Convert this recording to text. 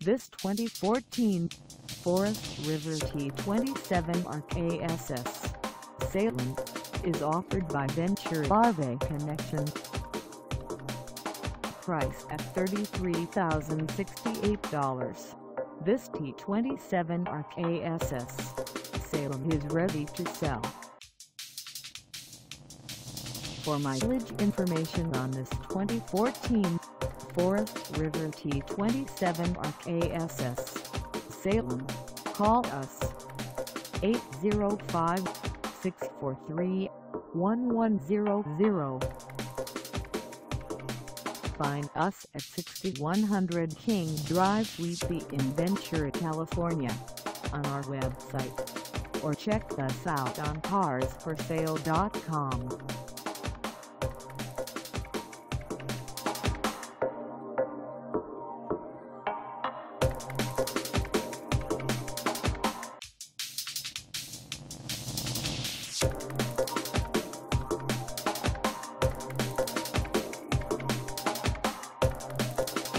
This 2014 FOREST RIVER T27RKSS SALEM is offered by Ventura RV Connection. Price at $33,068. This T27RKSS SALEM is ready to sell. For mileage information on this 2014 FOREST RIVER T27RKSS SALEM, call us 805-643-1100. Find us at 6100 King Drive, Suite B in Ventura, California, on our website, or check us out on carsforsale.com.